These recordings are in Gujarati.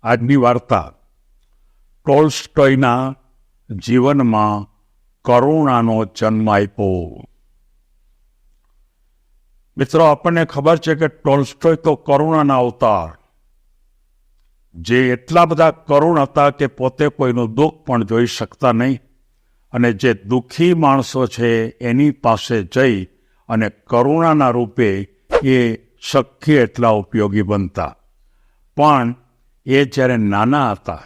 આજની વાર્તા ટોલ્સ્ટોયના જીવનમાં કરુણાનો જન્મ આપ્યો. મિત્રો, આપણને ખબર છે કે ટોલ્સ્ટોય તો કરુણાના અવતાર, જે એટલા બધા કરુણ હતા કે પોતે કોઈનું દુઃખ પણ જોઈ શકતા નહીં, અને જે દુઃખી માણસો છે એની પાસે જઈ અને કરુણાના રૂપે એ શક્ય એટલા ઉપયોગી બનતા. પણ એ જ્યારે નાના હતા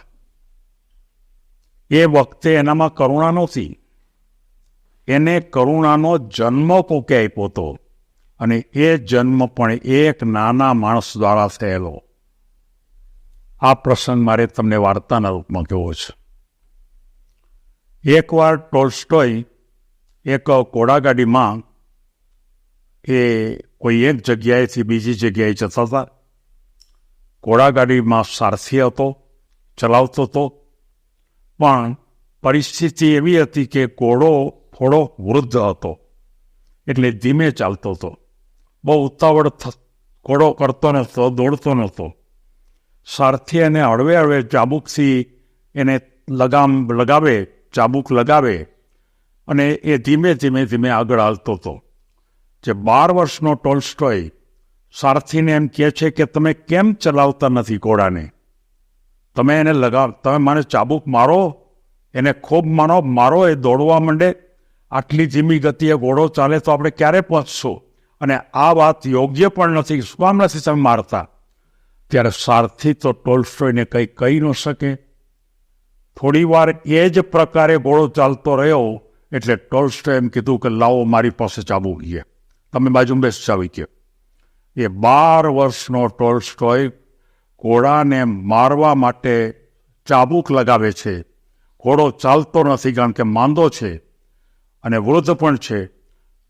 એ વખતે એનામાં કરુણા નહોતી. એને કરુણાનો જન્મ કોકે આપ્યો હતો, અને એ જન્મ પણ એક નાના માણસ દ્વારા થયેલો. આ પ્રસંગ મારે તમને વાર્તાના રૂપમાં કહેવો છે. એકવાર ટોલ્સ્ટોય એક ઘોડાગાડીમાં એ કોઈ એક જગ્યાએથી બીજી જગ્યાએ જતા હતા. ઘોડાગાડીમાં સારથી હતો, ચલાવતો હતો, પણ પરિસ્થિતિ એવી હતી કે ઘોડો થોડો વૃદ્ધ હતો, એટલે ધીમે ચાલતો હતો. બહુ ઉતાવળ ઘોડો કરતો નહોતો, દોડતો નહોતો. સારથી એને હળવે હળવે ચાબુકથી એને ચાબુક લગાવે અને એ ધીમે ધીમે ધીમે આગળ હાલતો હતો. જે 12 વર્ષનો ટોલ્સ્ટોય સારથીને એમ કહે છે કે તમે કેમ ચલાવતા નથી ઘોડાને? તમે એને તમે મને ચાબુક મારો, એને ખૂબ મારો, એ દોડવા માંડે. આટલી ધીમી ગતિએ ઘોડો ચાલે તો આપણે ક્યારે પહોંચશું? અને આ વાત યોગ્ય પણ નથી, શું કામ નથી તમે મારતા? ત્યારે સારથી તો ટોલ્સ્ટોયને કંઈ કહી ન શકે. થોડી વાર એ જ પ્રકારે ઘોડો ચાલતો રહ્યો, એટલે ટોલ્સ્ટોય એમ કીધું કે લાવો મારી પાસે ચાબુક છે, તમે બાજુમાં બેસ ચાવી કે. એ 12 વર્ષનો ટોલ્સ્ટોય ઘોડાને મારવા માટે ચાબુક લગાવે છે. ઘોડો ચાલતો નથી, કારણ કે માંદો છે અને વૃદ્ધ પણ છે.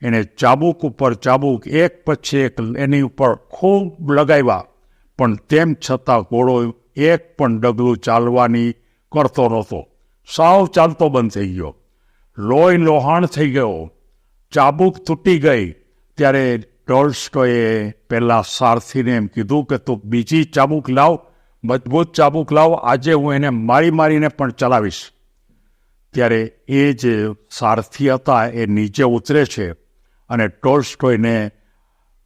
એને ચાબુક ઉપર ચાબુક એક પછી એક એની ઉપર ખૂબ લગાવ્યા, પણ તેમ છતાં ઘોડો એક પણ ડગલું ચાલવાની કરતો નહોતો. સાવ ચાલતો બંધ થઈ ગયો. લોહી લોહાણ થઈ ગયો, ચાબુક તૂટી ગઈ. ત્યારે ટોલ્સ્ટોયે પેલા સારથીને એમ કીધું કે તું બીજી ચાબુક લાવ, મજબૂત ચાબુક લાવ, આજે હું એને મારીને પણ ચલાવીશ. ત્યારે એ જે સારથી હતા એ નીચે ઉતરે છે અને ટોલ્સ્ટોયને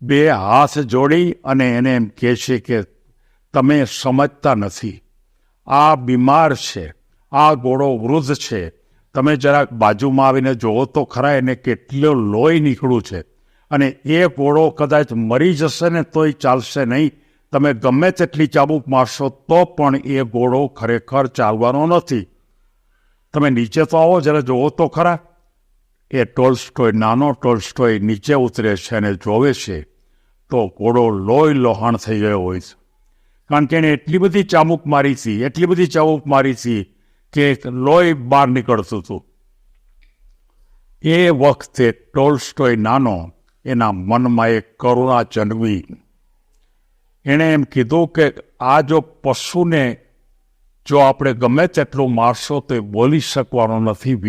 2 હાથ જોડી અને એને એમ કહે છે કે તમે સમજતા નથી, આ બીમાર છે, આ ઘોડો વૃદ્ધ છે, તમે જરાક બાજુમાં આવીને જોવો તો ખરા એને કેટલું લોહી નીકળ્યું છે, અને એ ઘોડો કદાચ મરી જશે ને તોય ચાલશે નહીં. તમે ગમે તેટલી ચાબુક મારશો તો પણ એ ઘોડો ખરેખર ચાલવાનો નથી. તમે નીચે તો આવો, જરા જોવો તો ખરા. એ ટોલ્સ્ટોય, નાનો ટોલ્સ્ટોય નીચે ઉતરે છે અને જોવે છે તો ઘોડો લોહી લોહાણ થઈ ગયો હોય છે. કારણ કે એને એટલી બધી ચાબુક મારી હતી કે લોહી બહાર નીકળતું હતું. એ વખતે ટોલ્સ્ટોય નાનો, એના મનમાં એક કરુણા જન્મી. એણે એમ કીધું કે આ જો પશુને જો આપણે ગમે તેટલું મારશો તો એ બોલી શકવાનો નથી,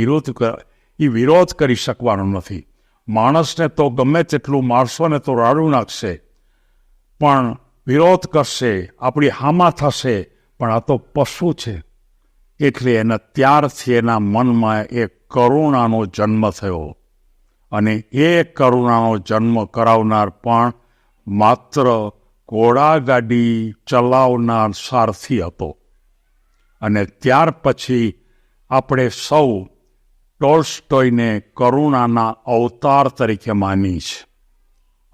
વિરોધ કરી શકવાનો નથી. માણસને તો ગમે તેટલું મારશો ને તો રાડું નાખશે, પણ વિરોધ કરશે, આપણી હામા થશે. પણ આ તો પશુ છે. એટલે એના ત્યારથી એના મનમાં એક કરુણાનો જન્મ થયો, અને એ કરુણાનો જન્મ કરાવનાર પણ માત્ર ઘોડાગાડી ચલાવનાર સારથી હતો. અને ત્યાર પછી આપણે સૌ ટોલ્સ્ટોયને કરુણાના અવતાર તરીકે માની છે.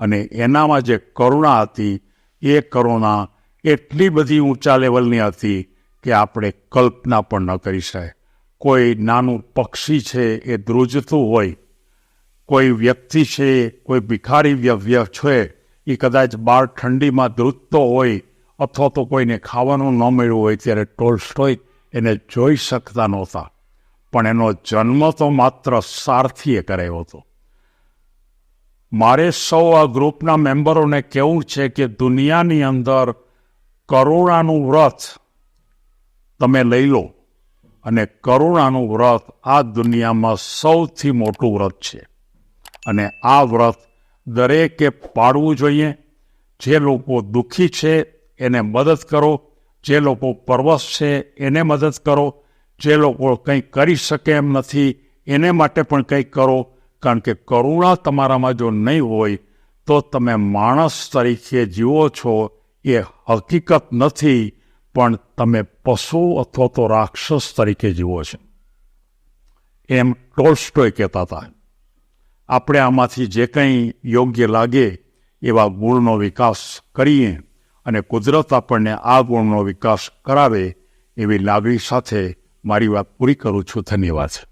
અને એનામાં જે કરુણા હતી એ કરુણા એટલી બધી ઊંચા લેવલની હતી કે આપણે કલ્પના પણ ન કરી શકાય. કોઈ નાનું પક્ષી છે એ ધ્રુજતું હોય, કોઈ વ્યક્તિ છે, કોઈ ભિખારી વ્યવ્ય છે એ કદાચ બહાર ઠંડીમાં ધ્રુજતો હોય, અથવા તો કોઈને ખાવાનું ન મળ્યું હોય, ત્યારે ટોલ્સ્ટોય એને જોઈ શકતા નહોતા. પણ એનો જન્મ તો માત્ર સારથીએ કરાવ્યો હતો. મારે સૌ આ ગ્રુપના મેમ્બરોને કહેવું છે કે દુનિયાની અંદર કરુણાનું વ્રત તમે લઈ લો, અને કરુણાનું વ્રત આ દુનિયામાં સૌથી મોટું વ્રત છે. અને આ વ્રત દરેકે પાળવું જોઈએ. જે લોકો દુઃખી છે એને મદદ કરો, જે લોકો પરવશ છે એને મદદ કરો, જે લોકો કંઈ કરી શકે એમ નથી એને માટે પણ કંઈક કરો. કારણ કે કરુણા તમારામાં જો નહીં હોય તો તમે માણસ તરીકે જીવો છો એ હકીકત નથી, પણ તમે પશુ અથવા તો રાક્ષસ તરીકે જીવો છો. એમ ટોલ્સ્ટોય કહેતા હતા. આપણે આમાંથી જે કંઈ યોગ્ય લાગે એવા ગુણનો વિકાસ કરીએ અને કુદરત આપણને આ ગુણનો વિકાસ કરાવે એવી લાગણી સાથે મારી વાત પૂરી કરું છું. ધન્યવાદ.